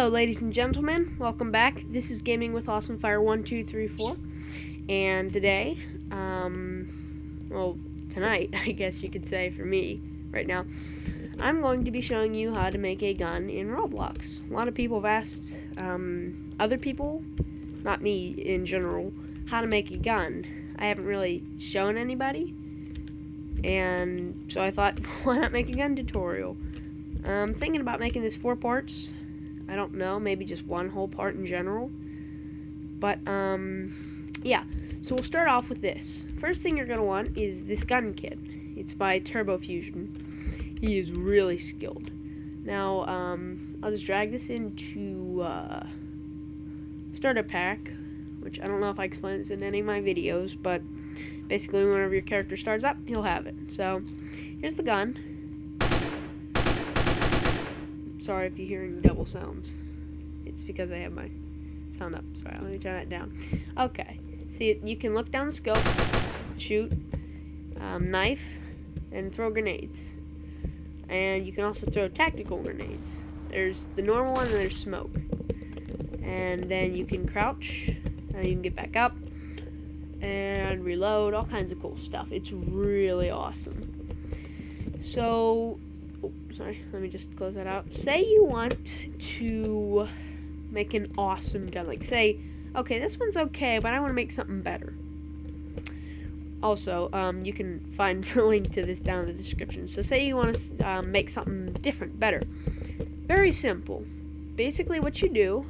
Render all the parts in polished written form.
Hello, ladies and gentlemen. Welcome back. This is Gaming with Awesome Fire 1234, and today, well, tonight, I guess you could say for me, right now, I'm going to be showing you how to make a gun in Roblox. A lot of people have asked other people, not me in general, how to make a gun. I haven't really shown anybody, and so I thought, why not make a gun tutorial? I'm thinking about making this 4 parts. I don't know, maybe just one whole part in general. But, yeah. So we'll start off with this. First thing you're going to want is this gun kit. It's by Turbo Fusion. He is really skilled. Now, I'll just drag this into starter pack, which I don't know if I explained this in any of my videos, but basically whenever your character starts up, he'll have it. So, here's the gun. Sorry if you're hearing double sounds. It's because I have my sound up. Sorry, let me turn that down. Okay. See, you can look down the scope, shoot, knife, and throw grenades. And you can also throw tactical grenades. There's the normal one and there's smoke. And then you can crouch, and you can get back up, and reload, all kinds of cool stuff. It's really awesome. So, sorry, let me just close that out. Say you want to make an awesome gun. Like, say, okay, this one's okay, but I want to make something better. Also, you can find the link to this down in the description. So say you want to make something different, better. Very simple. Basically what you do,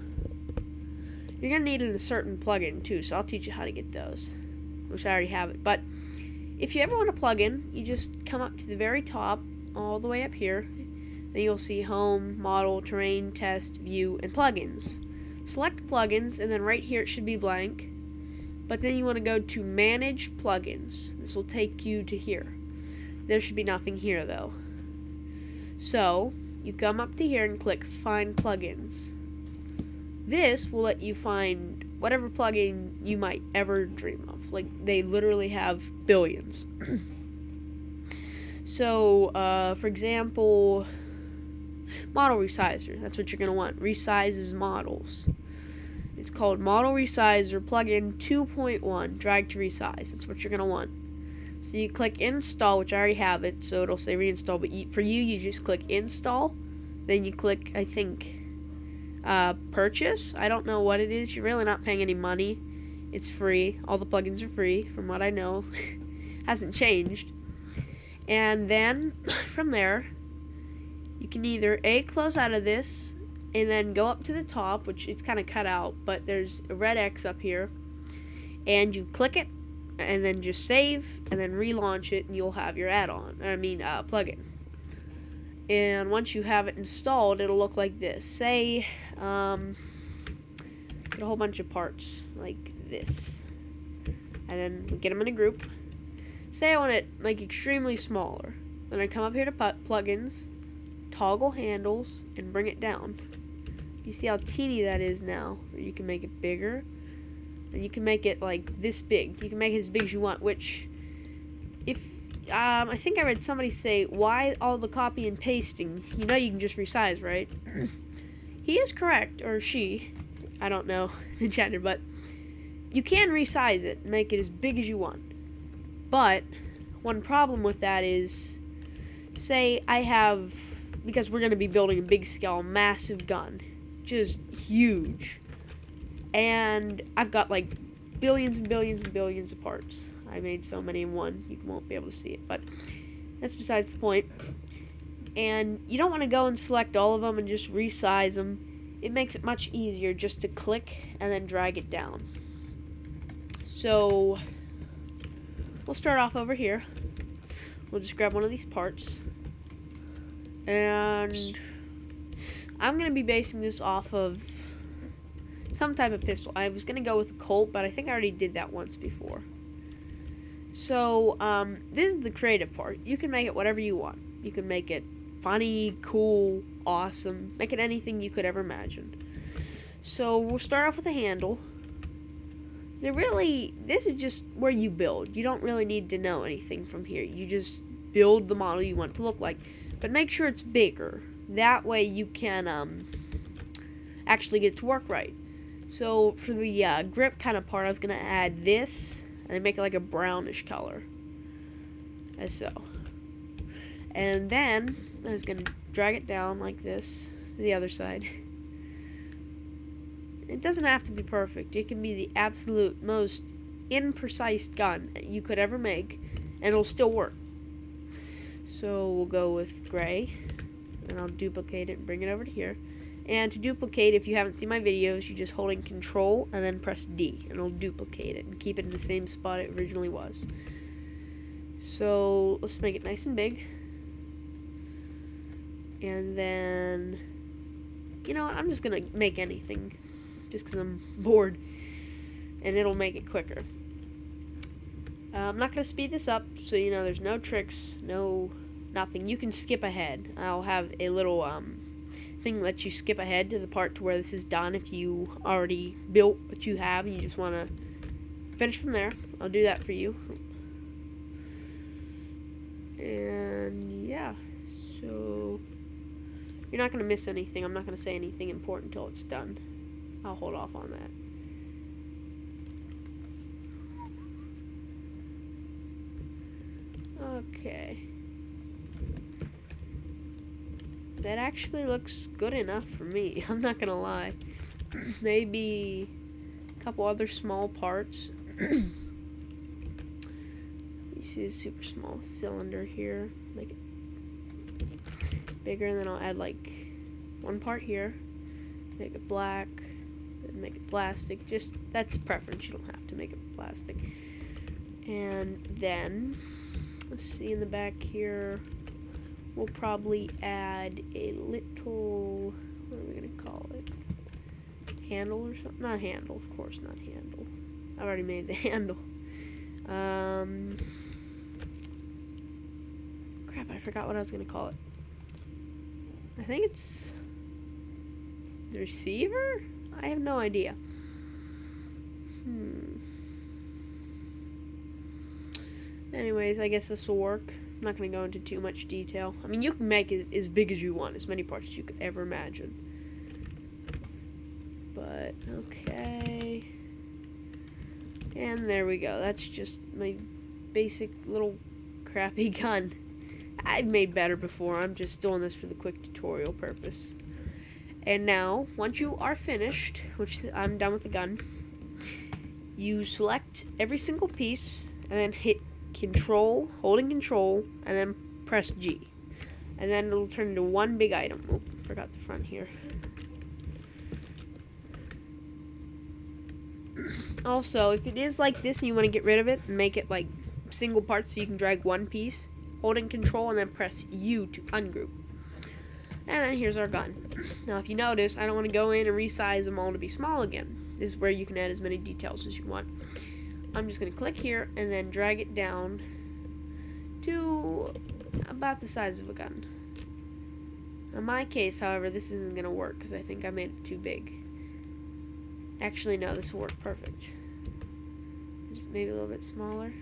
you're going to need a certain plugin too, so I'll teach you how to get those, which I already have it. But if you ever want a plugin, you just come up to the very top, all the way up here. Then you'll see Home, Model, Terrain, Test, View, and Plugins. Select Plugins, and then right here it should be blank. But then you want to go to Manage Plugins. This will take you to here. There should be nothing here, though. So, you come up to here and click Find Plugins. This will let you find whatever plugin you might ever dream of. Like, they literally have billions. So, for example, model resizer. That's what you're going to want. Resizes models. It's called Model Resizer Plugin 2.1. Drag to resize. That's what you're going to want. So you click install, which I already have it, so it'll say reinstall. But for you just click install. Then you click, I think, purchase. I don't know what it is. You're really not paying any money. It's free. All the plugins are free, from what I know. Hasn't changed. And then, from there, you can either close out of this, and then go up to the top, which it's kind of cut out, but there's a red X up here, and you click it, and then just save, and then relaunch it, and you'll have your add-on, plugin. And once you have it installed, it'll look like this. Say, get a whole bunch of parts, like this, and then get them in a group. Say I want it, like, extremely smaller. Then I come up here to plugins, toggle handles, and bring it down. You see how teeny that is now? Or you can make it bigger. And you can make it, like, this big. You can make it as big as you want, which, if, I think I read somebody say, why all the copy and pasting? You know you can just resize, right? He is correct, or she. I don't know the gender, but you can resize it and make it as big as you want. But one problem with that is, say I have, because we're going to be building a big scale, massive gun, just huge, and I've got like billions and billions and billions of parts. I made so many in one, you won't be able to see it, but that's besides the point. And you don't want to go and select all of them and just resize them. It makes it much easier just to click and then drag it down. So we'll start off over here. We'll just grab one of these parts. And I'm going to be basing this off of some type of pistol. I was going to go with a Colt, but I think I already did that once before. So, this is the creative part. You can make it whatever you want. You can make it funny, cool, awesome. Make it anything you could ever imagine. So, we'll start off with a handle. This is just where you build. You don't really need to know anything from here. You just build the model you want it to look like. But make sure it's bigger. That way you can actually get it to work right. So for the grip kind of part, I was going to add this and then make it like a brownish color, as so. And then I was going to drag it down like this to the other side. It doesn't have to be perfect. It can be the absolute most imprecise gun you could ever make, and it'll still work. So we'll go with gray, and I'll duplicate it and bring it over to here. And to duplicate, if you haven't seen my videos, you're just holding Control and then press D, and it'll duplicate it and keep it in the same spot it originally was. So let's make it nice and big. And then, you know, I'm just gonna make anything just because I'm bored, and it'll make it quicker. I'm not gonna speed this up, so you know there's no tricks, nothing. You can skip ahead. I'll have a little thing that lets you skip ahead to the part to where this is done if you already built what you have and you just want to finish from there. I'll do that for you. And yeah, so you're not going to miss anything. I'm not going to say anything important until it's done. I'll hold off on that. Okay. That actually looks good enough for me. I'm not going to lie. Maybe a couple other small parts. You see this super small cylinder here. Make it bigger, and then I'll add like one part here. Make it black. Then make it plastic. Just, that's preference. You don't have to make it plastic. And then, let's see in the back here. We'll probably add a little, what are we going to call it? Handle or something? Not handle, of course not handle. I already made the handle. Crap, I forgot what I was going to call it. I think it's the receiver? I have no idea. Anyways, I guess this will work. I'm not going to go into too much detail. I mean, you can make it as big as you want, as many parts as you could ever imagine. But, okay. And there we go. That's just my basic little crappy gun. I've made better before. I'm just doing this for the quick tutorial purpose. And now, once you are finished, which I'm done with the gun, you select every single piece and then hit Control, holding Control, and then press G. And then it'll turn into one big item. Oh, forgot the front here. Also, if it is like this and you want to get rid of it and make it like single parts so you can drag one piece, holding Control and then press U to ungroup. And then here's our gun. Now, if you notice, I don't want to go in and resize them all to be small again. This is where you can add as many details as you want. I'm just going to click here and then drag it down to about the size of a gun. In my case, however, this isn't going to work because I think I made it too big. Actually, no, this will work perfect. Just maybe a little bit smaller.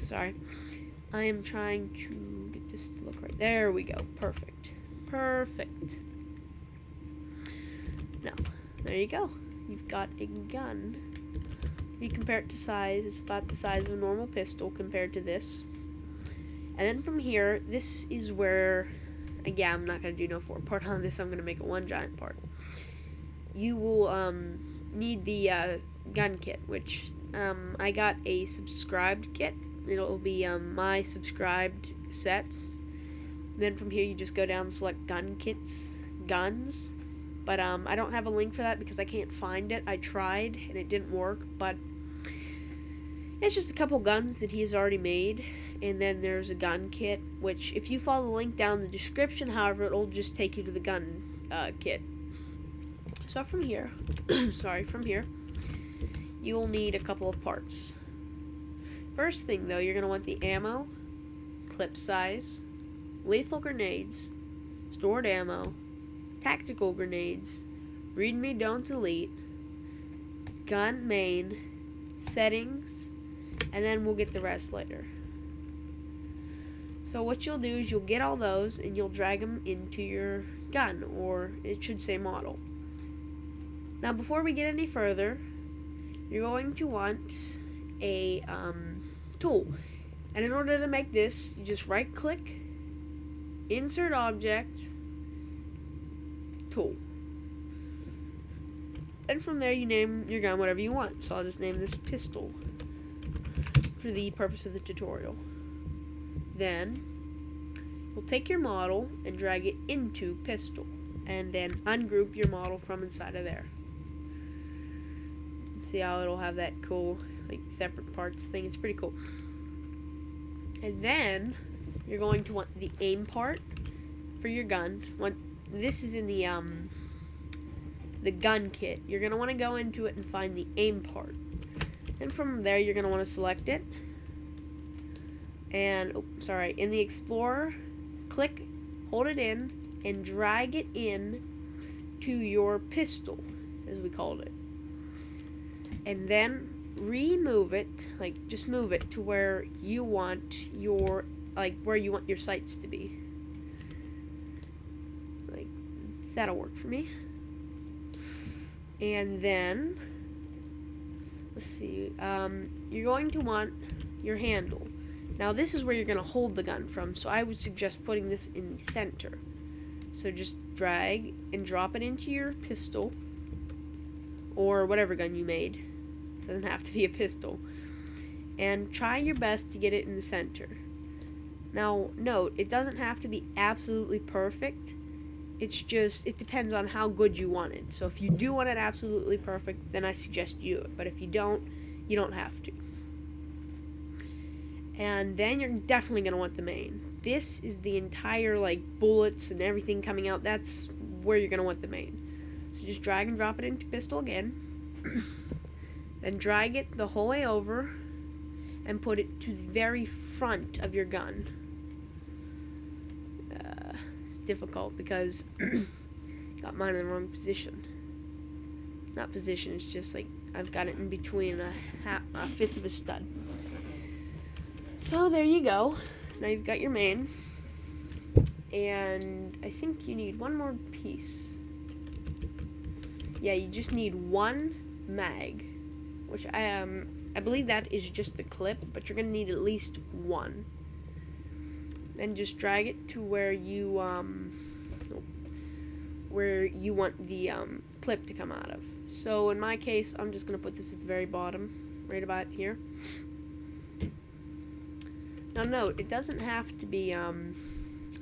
Sorry. I am trying to get this to look right. There we go. Perfect. Perfect. Now, there you go. You've got a gun. If you compare it to size, it's about the size of a normal pistol compared to this. And then from here, this is where, again, I'm not going to do no 4-part on this. I'm going to make it one giant part. You will need the gun kit, which I got a subscribed kit. It'll be my subscribed sets. Then from here, you just go down and select gun kits, guns. But I don't have a link for that because I can't find it. I tried and it didn't work, but it's just a couple guns that he's already made. And then there's a gun kit, which if you follow the link down in the description, however, it'll just take you to the gun kit. So from here, from here, you'll need a couple of parts. First thing though, you're going to want the ammo, clip size, lethal grenades, stored ammo, tactical grenades, read me don't delete, gun main, settings, and then we'll get the rest later. So what you'll do is you'll get all those and you'll drag them into your gun, or it should say model. Now before we get any further, you're going to want a tool. And in order to make this, you just right click, insert object, tool. And from there you name your gun whatever you want. So I'll just name this pistol for the purpose of the tutorial. Then you'll take your model and drag it into pistol, and then ungroup your model from inside of there. See how it'll have that cool like separate parts thing? It's pretty cool. And then you're going to want the aim part for your gun. This is in the gun kit. You're gonna want to go into it and find the aim part, and from there you're gonna want to select it. And in the Explorer, click, hold it in, and drag it in to your pistol, as we called it. And then remove it, just move it to where you want your sights to be. That'll work for me. And then let's see, you're going to want your handle. Now this is where you're going to hold the gun from, so I would suggest putting this in the center. So just drag and drop it into your pistol, or whatever gun you made. It doesn't have to be a pistol. And try your best to get it in the center. Now note, it doesn't have to be absolutely perfect. It depends on how good you want it. So if you do want it absolutely perfect, then I suggest you do it. But if you don't have to. And then you're definitely going to want the main. This is the entire, bullets and everything coming out. That's where you're going to want the main. So just drag and drop it into pistol again. Then drag it the whole way over and put it to the very front of your gun. It's difficult because got mine in the wrong position. Not position, it's just I've got it in between a fifth of a stud. So there you go. Now you've got your main. And I think you need one more piece. Yeah, you just need one mag, which I believe that is just the clip, but you're gonna need at least one. Then just drag it to where you want the clip to come out of. So in my case, I'm just gonna put this at the very bottom, right about here. Now note, it doesn't have to be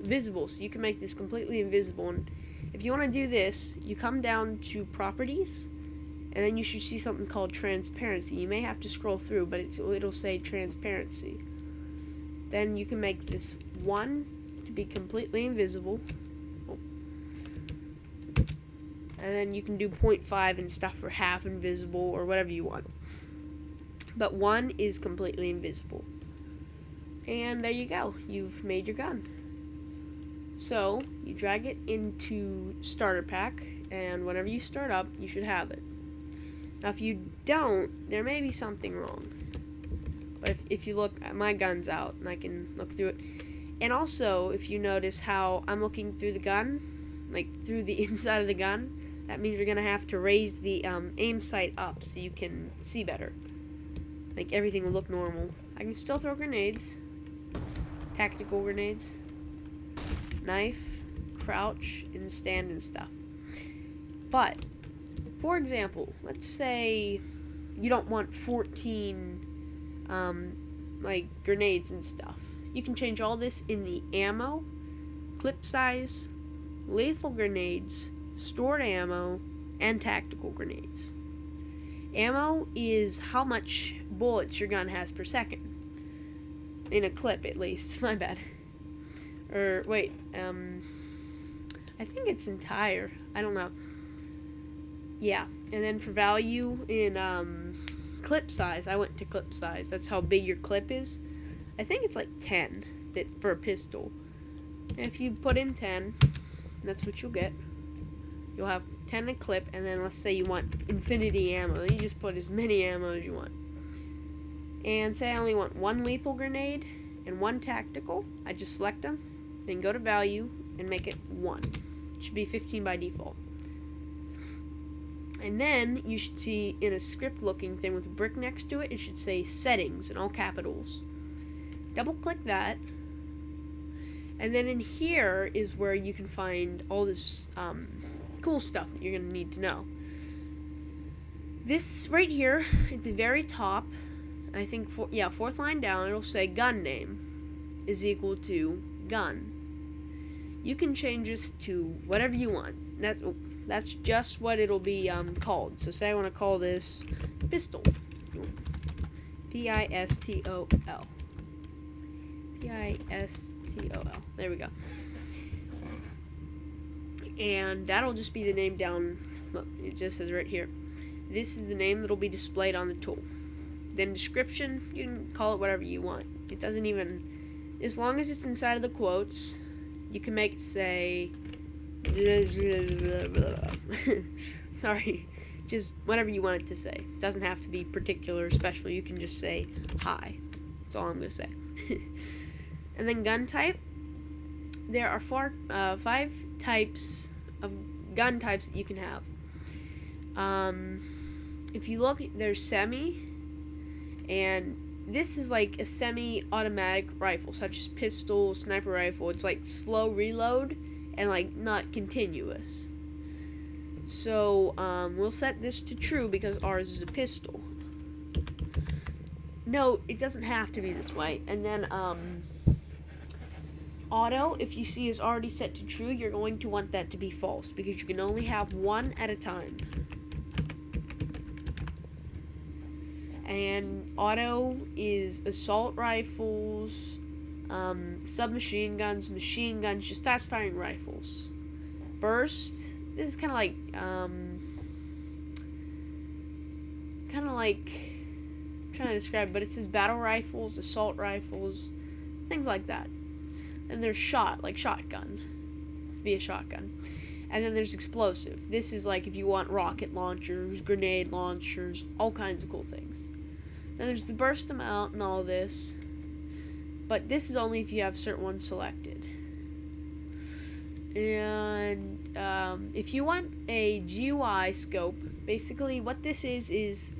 visible, so you can make this completely invisible. And if you want to do this, you come down to properties, and then you should see something called transparency. You may have to scroll through, but it'll say transparency. Then you can make this 1 to be completely invisible. And then you can do 0.5 and stuff for half invisible or whatever you want. But 1 is completely invisible. And there you go. You've made your gun. So you drag it into starter pack, and whenever you start up, you should have it. Now if you don't, there may be something wrong. But if you look, my gun's out, and I can look through it. And also, if you notice how I'm looking through the gun, through the inside of the gun, that means you're going to have to raise the aim sight up so you can see better. Everything will look normal. I can still throw grenades. Tactical grenades. Knife, crouch, and stand and stuff. But, for example, let's say you don't want 14 grenades and stuff. You can change all this in the ammo, clip size, lethal grenades, stored ammo, and tactical grenades. Ammo is how much bullets your gun has per second. In a clip, at least. My bad. Or, wait, I think it's entire. I don't know. Yeah, and then for value in, clip size, I went to clip size. That's how big your clip is. I think it's 10 for a pistol. And if you put in 10, that's what you'll get. You'll have 10 a clip, and then let's say you want infinity ammo. You just put as many ammo as you want. And say I only want 1 lethal grenade and 1 tactical. I just select them, then go to value and make it 1. It should be 15 by default. And then you should see in a script looking thing with a brick next to it, it should say settings in all capitals. Double click that. And then in here is where you can find all this cool stuff that you're going to need to know. This right here at the very top, I think, fourth line down, it'll say gun name is equal to gun. You can change this to whatever you want. That's just what it'll be called. So say I want to call this pistol. Pistol. Pistol. There we go. And that'll just be the name down. Look, it just says right here. This is the name that'll be displayed on the tool. Then description, you can call it whatever you want. It doesn't even, as long as it's inside of the quotes, you can make it say, sorry, just whatever you want it to say. It doesn't have to be particular or special. You can just say hi. That's all I'm going to say. And then gun type. There are 5 types of gun types that you can have. If you look, there's semi, and this is like a semi-automatic rifle, such as pistol, sniper rifle. It's like slow reload and like not continuous. So we'll set this to true because ours is a pistol. Note, it doesn't have to be this way. And then auto, if you see is already set to true, you're going to want that to be false because you can only have one at a time. And auto is assault rifles, submachine guns, machine guns, just fast-firing rifles. Burst, this is kind of like, I'm trying to describe, but it says battle rifles, assault rifles, things like that. And there's shot, like shotgun, to be a shotgun. And then there's explosive. This is like if you want rocket launchers, grenade launchers, all kinds of cool things. Then there's the burst amount and all this. But this is only if you have certain ones selected. And if you want a GUI scope, basically what this is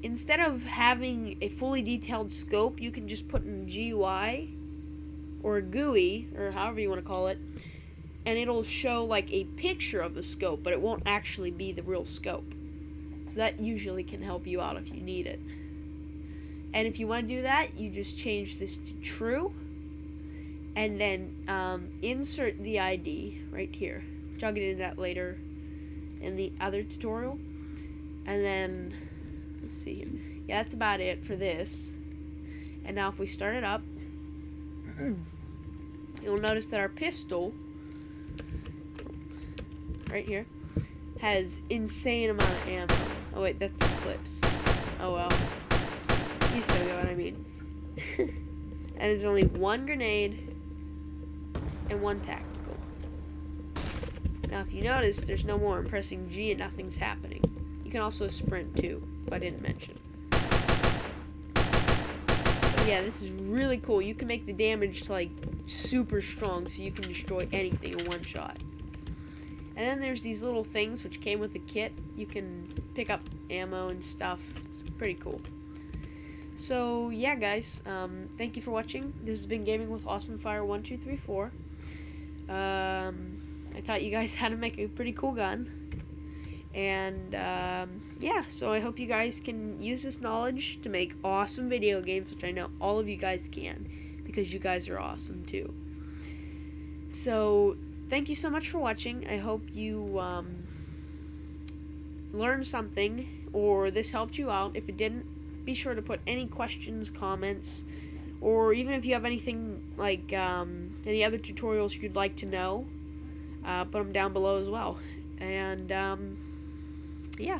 instead of having a fully detailed scope, you can just put in GUI or a GUI, or however you want to call it, and it'll show like a picture of the scope, but it won't actually be the real scope. So that usually can help you out if you need it. And if you want to do that, you just change this to true, and then insert the ID right here, which I'll get into that later in the other tutorial. And then, let's see here. Yeah, that's about it for this. And now if we start it up, you'll notice that our pistol, right here, has insane amount of ammo. Oh wait, that's clips. Oh well. You still get what I mean. And there's only one grenade and one tactical. Now if you notice, there's no more. I'm pressing G and nothing's happening. You can also sprint too, but I didn't mention. But yeah, this is really cool. You can make the damage to like super strong, so you can destroy anything in one shot. And then there's these little things which came with the kit. You can pick up ammo and stuff. It's pretty cool. So yeah, guys, thank you for watching. This has been Gaming with AwesomeFire1234. I taught you guys how to make a pretty cool gun. And yeah, so I hope you guys can use this knowledge to make awesome video games, which I know all of you guys can, because you guys are awesome too. So thank you so much for watching. I hope you learned something, or this helped you out. If it didn't, be sure to put any questions, comments, or even if you have anything like any other tutorials you'd like to know, put them down below as well. And yeah.